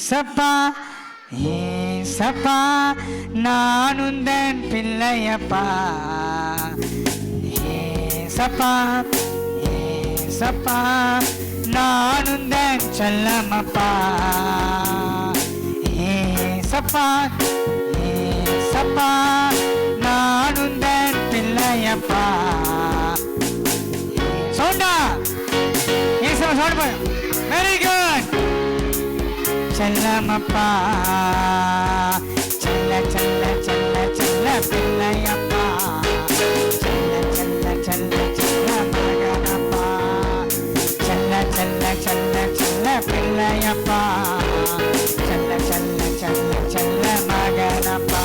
ஏசப்பா ஏசப்பா நான் உந்தன் பிள்ளையப்பா. ஏசப்பா ஏசப்பா நான் உந்தன் செல்லமப்பா. ஏசப்பா ஏசப்பா நான் உந்தன் பிள்ளையப்பா. சவுண்டா ஏசப்பா சவுண்ட் பண்ணு. Very good. செல்லமப்பா செல்ல செல்ல செல்ல செல்ல பிள்ளையப்பா. செல்ல செல்ல செல்ல செல்ல மகனப்பா. செல்ல செல்ல செல்ல செல்ல பிள்ளையப்பா. செல்ல செல்ல செல்ல செல்ல மகனப்பா.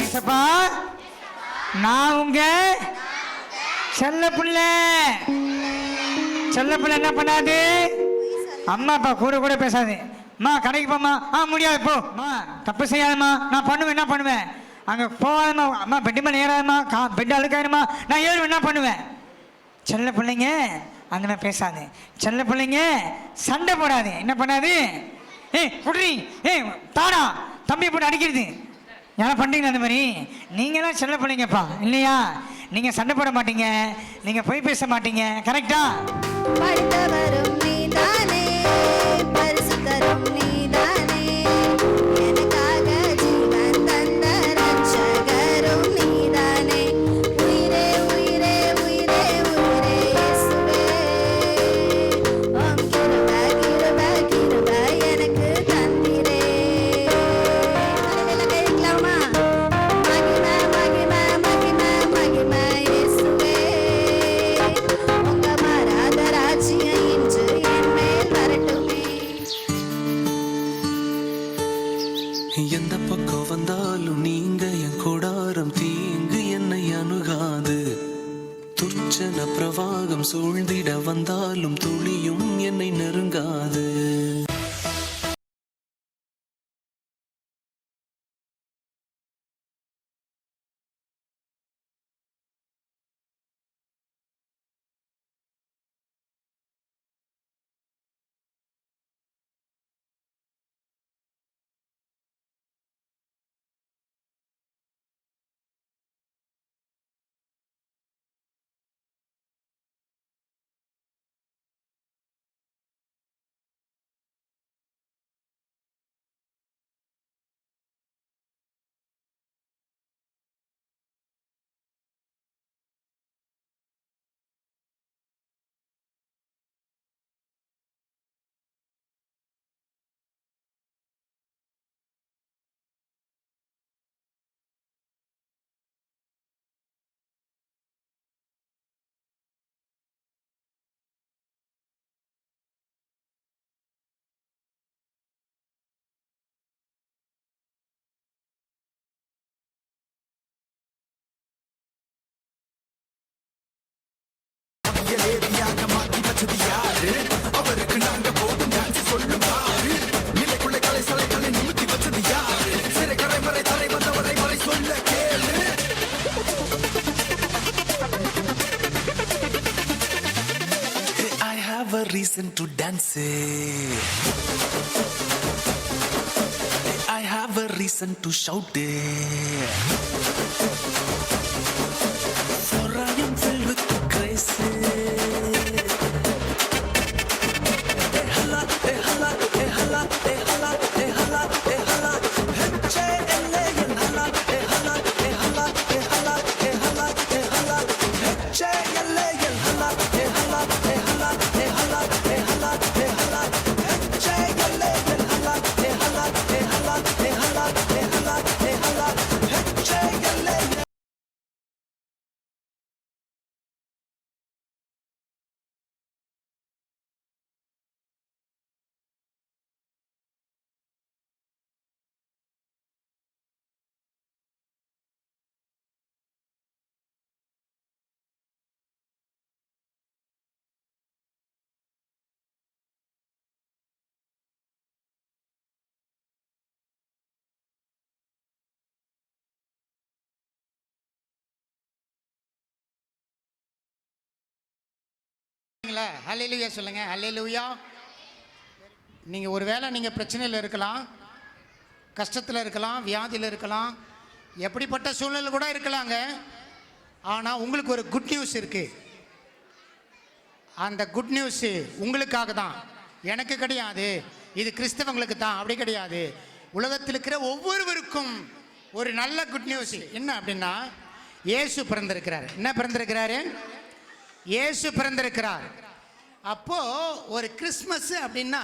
ஏசப்பா நான் உங்க செல்ல பிள்ளை. செல்ல பிள்ளை என்ன பண்ணாது? அம்மா அப்பா கூட கூட பேசாது. அம்மா கடைக்கு போம்மா. முடியாது போ. அம்மா தப்பு செய்யாதம்மா. நான் பண்ணுவேன். என்ன பண்ணுவேன்? அங்கே போகாதம்மா. அம்மா பெட்டு மேலே ஏறாதம்மா. பெட்டு அழுக்காயிருமா. நான் ஏறுவேன். என்ன பண்ணுவேன்? செல்ல பிள்ளைங்க அங்கே பேசாது. செல்ல பிள்ளைங்க சண்டை போடாது. என்ன பண்ணாது? குட்ரி தாடா தம்பி போட்டு அடிக்கிறது. யாரும் பண்ணுறீங்களா அந்த மாதிரி? நீங்களாம் செல்ல பிள்ளைங்கப்பா இல்லையா? நீங்கள் சண்டை போட மாட்டீங்க. நீங்கள் போய் பேச மாட்டீங்க. கரெக்டா? படித்தவரும் நீதானே, பரிசுத்தரும் நீதானே, எனக்காக ஜீவன் தந்த ரட்சகரும் நீதானே. உயிரே உயிரே உயிரே உயிரே இயேசுவே, உம் கிருபை கிருபை கிருபை எனக்கு தந்திரே. அல்லேலூயா கேட்கலாமா? மகிமை மகிமை மகிமை மகிமை இயேசுவே, உங்க மாறாத ராஜ்யம் இன்று என் மேல் வரட்டுமே. எந்த பக்கம் வந்தாலும் நீங்க என் கூடாரம் தீங்கு என்னை அணுகாது. துர்ச்சன பிரவாகம் சூழ்ந்திட வந்தாலும் துளியும் என்னை நெருங்காது. அவருக்கு நாங்க போதும் டான்ஸ் சொல்லும் பாரு. நிலைக்குள்ள கலை சலைகளை நிமித்தி வச்சது யாரு? சிறை கரைமறை தலை வந்தவரை வரை சொல்ல கேளு. I have a reason to dance. I have a reason to shout. For I am filled with grace. ஹல்லேலூயா சொல்லுங்க. ஹல்லேலூயா. நீங்கள் ஒருவேளை நீங்கள் பிரச்சனையில் இருக்கலாம், கஷ்டத்தில் இருக்கலாம், வியாதியில் இருக்கலாம், எப்படிப்பட்ட சூழ்நிலை கூட இருக்கலாங்க. ஆனால் உங்களுக்கு ஒரு குட் நியூஸ் இருக்குது. அந்த குட் நியூஸு உங்களுக்காக தான், எனக்கு கிடையாது, இது கிறிஸ்தவங்களுக்கு தான், அப்படி கிடையாது. உலகத்தில் இருக்கிற ஒவ்வொருவருக்கும் ஒரு நல்ல குட் நியூஸ். என்ன அப்படின்னா, இயேசு பிறந்திருக்கிறார். என்ன பிறந்திருக்கிறாரு? இயேசு பிறந்திருக்கிறார். அப்போது ஒரு கிறிஸ்மஸ் அப்படின்னா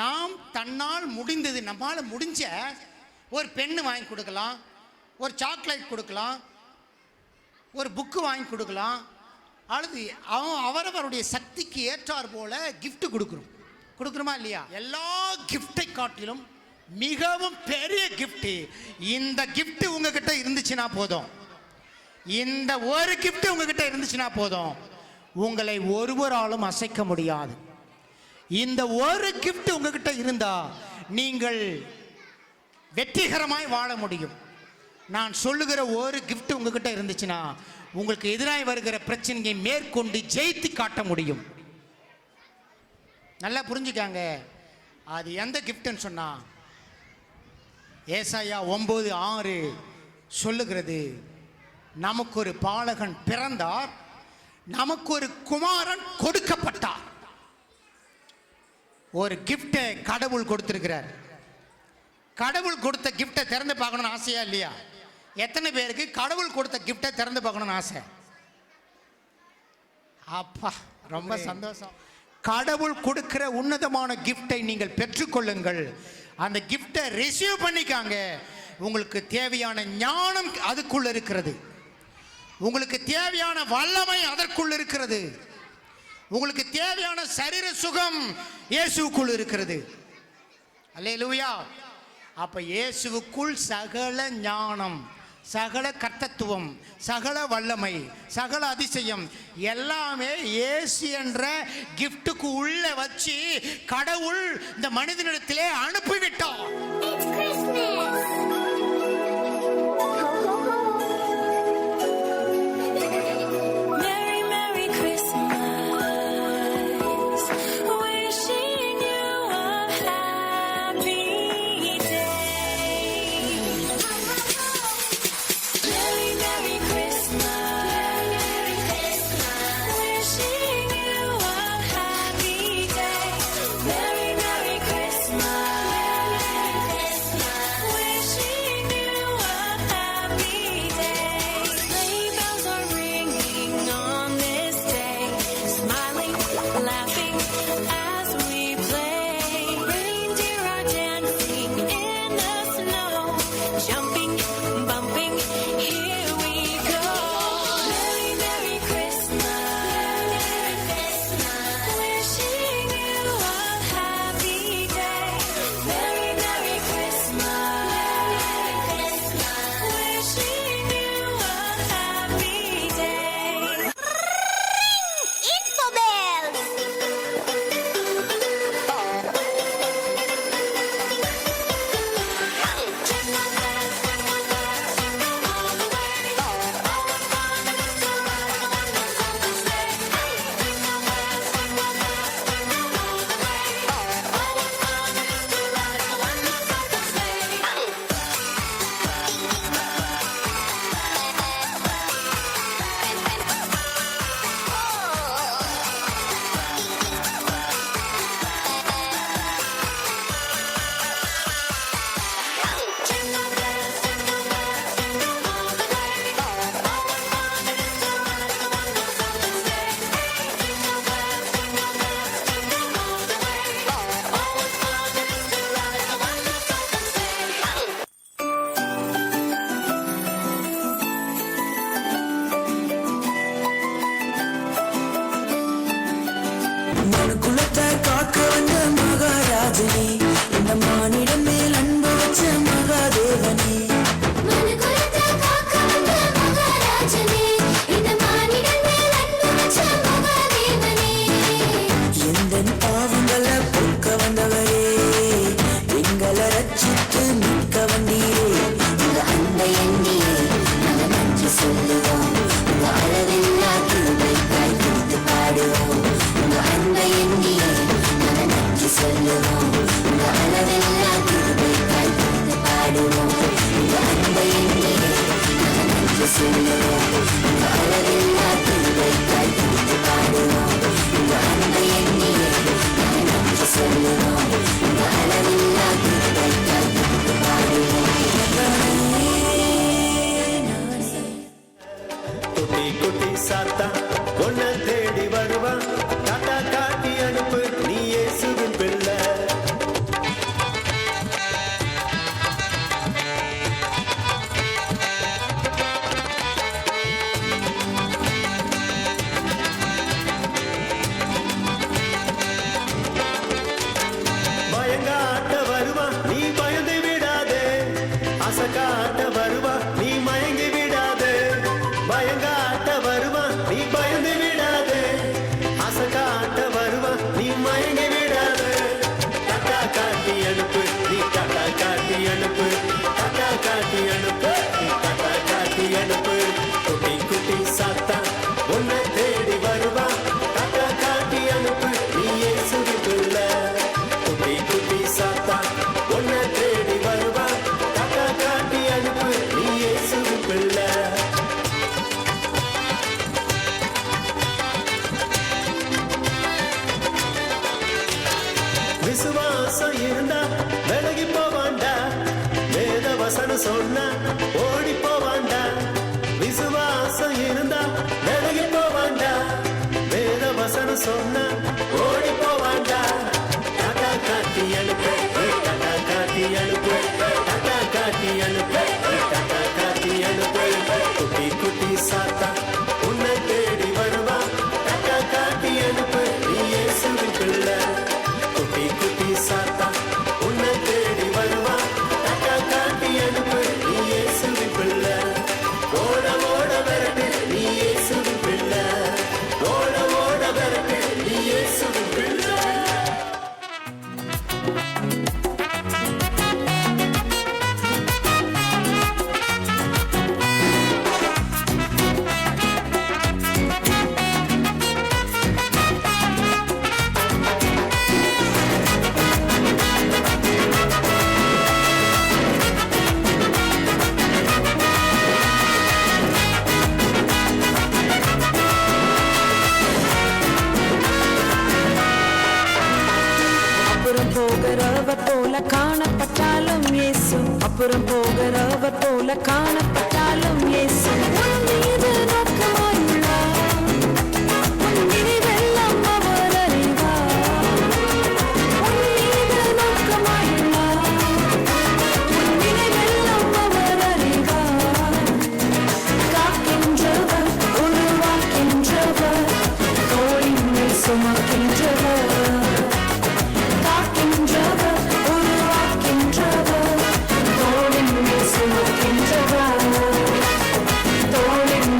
நாம் தன்னால் முடிந்தது, நம்மால் முடிஞ்ச ஒரு பெண்ணு வாங்கி கொடுக்கலாம், ஒரு சாக்லேட் கொடுக்கலாம், ஒரு புக்கு வாங்கி கொடுக்கலாம், அல்லது அவரவருடைய சக்திக்கு ஏற்றார் போல கிஃப்ட் கொடுக்குறோமா இல்லையா? எல்லா கிஃப்டை காட்டிலும் மிகவும் பெரிய கிஃப்ட் இந்த கிஃப்ட் உங்ககிட்ட இருந்துச்சுன்னா போதும். இந்த ஒரு கிஃப்ட் உங்ககிட்ட இருந்துச்சுன்னா போதும், உங்களை ஒருவராலும் அசைக்க முடியாது. இந்த ஒரு கிஃப்ட் உங்ககிட்ட இருந்தா நீங்கள் வெற்றிகரமாய் வாழ முடியும். நான் சொல்லுகிற ஒரு கிஃப்ட் உங்ககிட்ட இருந்துச்சுன்னா உங்களுக்கு எதிராய் வருகிற பிரச்சனையை மேற்கொண்டு ஜெயித்து காட்ட முடியும். நல்லா புரிஞ்சுக்காங்க. அது எந்த கிஃப்ட்னு சொன்னா, ஏசாயா 9:6 சொல்லுகிறது, நமக்கு ஒரு பாலகன் பிறந்தார், நமக்கு ஒரு குமாரன் கொடுக்கப்பட்டார். ஒரு கிஃப்டை கடவுள் கொடுத்திருக்கிறார். கடவுள் கொடுத்த கிஃப்டை திறந்து பார்க்கணும்னு ஆசையா இல்லையா? எத்தனை பேருக்கு கடவுள் கொடுத்த கிஃப்டை திறந்து பார்க்கணும்னு ஆசை? அப்பா, ரொம்ப சந்தோஷம். கடவுள் கொடுக்கிற உன்னதமான கிஃப்டை நீங்கள் பெற்றுக்கொள்ளுங்கள். அந்த கிஃப்டை ரிசீவ் பண்ணிக்காங்க. உங்களுக்கு தேவையான ஞானம் அதுக்குள்ள இருக்கிறது, உங்களுக்கு தேவையான வல்லமை அதற்குள் இருக்கிறது, உங்களுக்கு தேவையான சரீர சுகம் இயேசுவுக்குள் இருக்கிறது. அல்லேலூயா. அப்ப இயேசுவுக்குள் சகல ஞானம், சகல கர்த்தத்துவம், சகல வல்லமை, சகல அதிசயம் எல்லாமே இயேசு என்ற கிஃப்ட்டுக்கு உள்ள வச்சு கடவுள் இந்த மனிதனிடத்திலே அனுப்பிவிட்டார். வருவா டாட்டா காட்டி அனுப்பு நீ இயேசுவின் பிள்ளை குட்டி குட்டி சாத்தா உன்னை தேடி வருவா டாட்டா காட்டி அனுப்பு நீ இயேசுவின் பிள்ளை விசுவாசம் இருந்தா விலகி போவாண்டா வேத வசனம் சொன்னா ஓடி போவாண்டா விசுவாசம் இருந்தா விலகி போவாண்டா வேத வசனம் சொன்னா ஓடி போவாண்டா டாட்டா காட்டி அனுப்பு டாட்டா காட்டி அனுப்பு டாட்டா காட்டி அனுப்பு டாட்டா காட்டி அனுப்பு குட்டி குட்டி சாத்தா உன்னை தேடி வருவா டாட்டா காட்டி அனுப்பு நீ இயேசுவின் பிள்ளை குட்டி குட்டி சாத்தா உன்னை தேடி வருவா டாட்டா காட்டி அனுப்பு நீ இயேசுவின் பிள்ளை ஓட ஓட வரட்டு நீ இயேசுவின் பிள்ளை ஓட ஓட வரட்டு நீ இயேசுவின் பிள்ளை அப்புறம் போகிறவர் போல காணப்பட்டாலும் இயேசு அப்புறம் போகிறவர் போல காணப்பட்டாலும் இயேசு உன் மீது நோக்கமாயுள்ளார் உன் நினைவெல்லாம் அவர் அறிவார் உன் மீது நோக்கமாயுள்ளார் உன் நினைவெல்லாம் அவர் அறிவார் காக்கின்றவர் உருவாக்கின்றவர் தோளின் மேல் சுமக்கின்றவர் காக்கின்றவர் உருவாக்கின்றவர் தோளின் மேல் சுமக்கின்றவர் தோளின்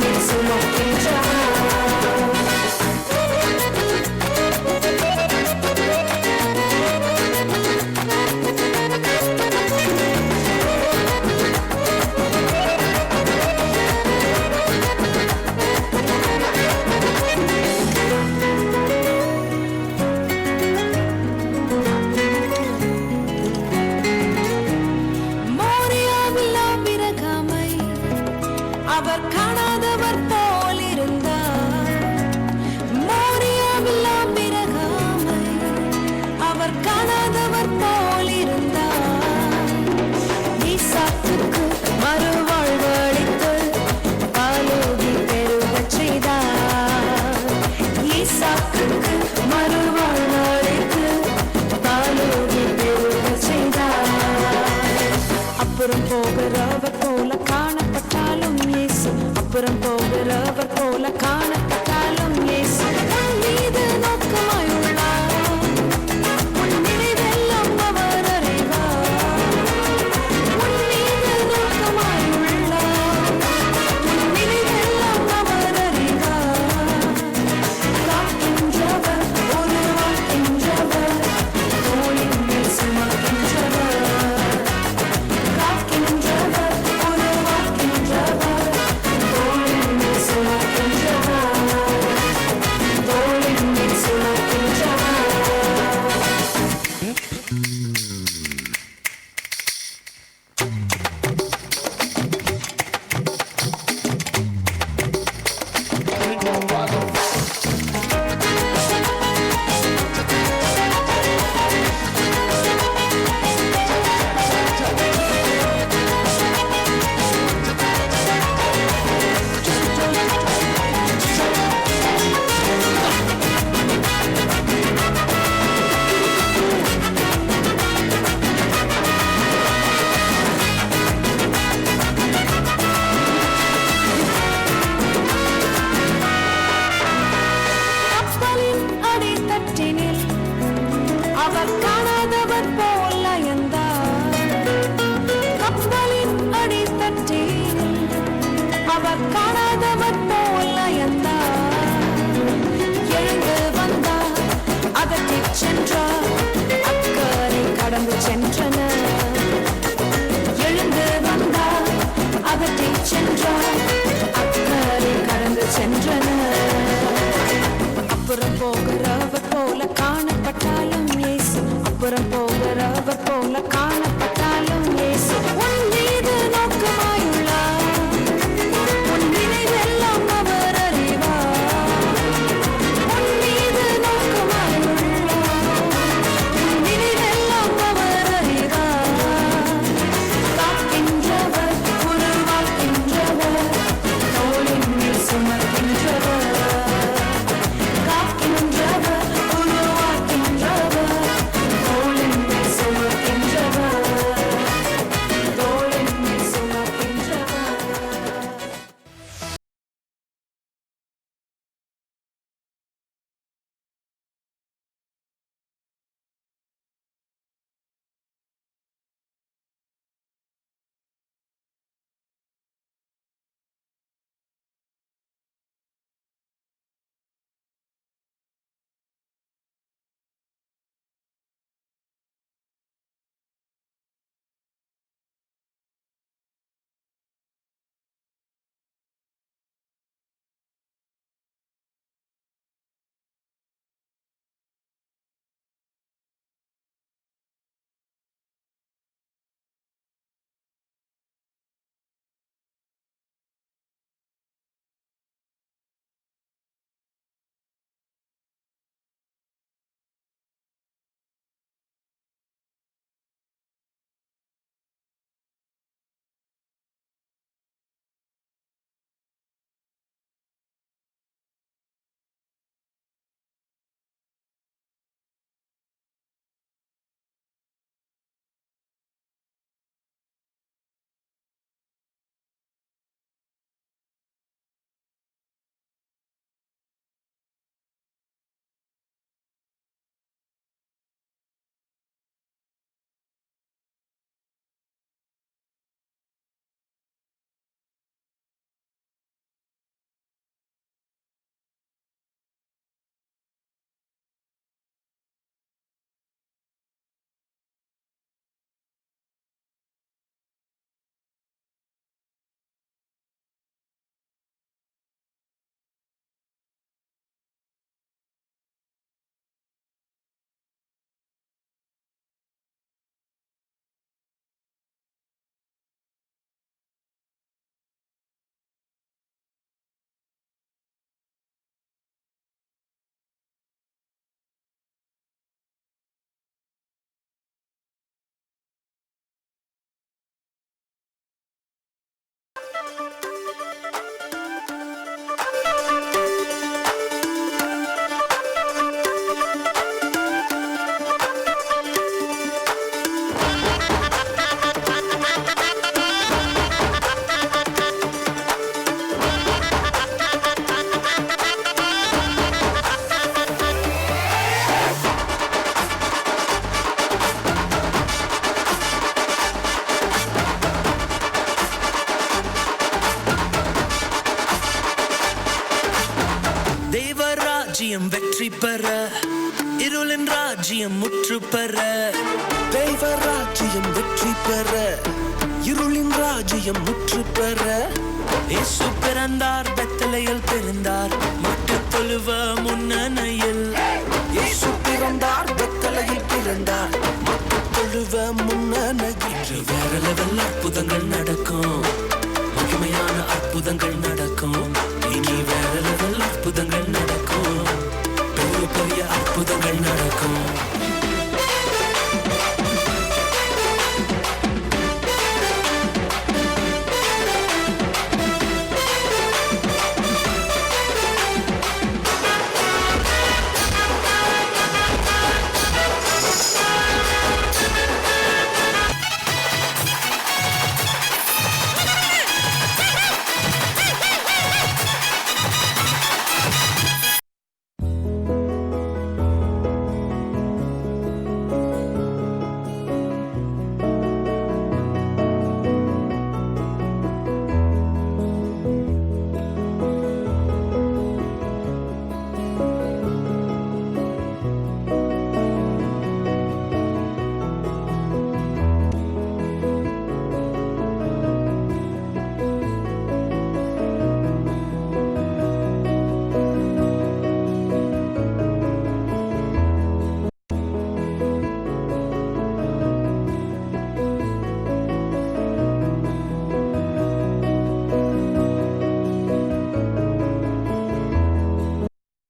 தேவராஜ்யம் வெற்றி பெற, இருளின் ராஜ்யம் முற்று பெற. தேவராஜ்யம் வெற்றி பெற, இருளின் ராஜ்யம் முற்று பெற. இயேசு பிறந்தார், பெத்தலையில் பிறந்தார், மாட்டுத் தொழுவ முன்னணையில். இயேசு பிறந்தார், பெத்தலையில் பிறந்தார், மாட்டுத் தொழுவ முன்னணையில். வேற லெவல் அற்புதங்கள் நடக்கும், மகிமையான அற்புதங்கள் நடக்கும். இனி வேற லெவல் அற்புதங்கள் நடக்கும், பெரிய பெரிய அற்புதங்கள் நடக்கும்.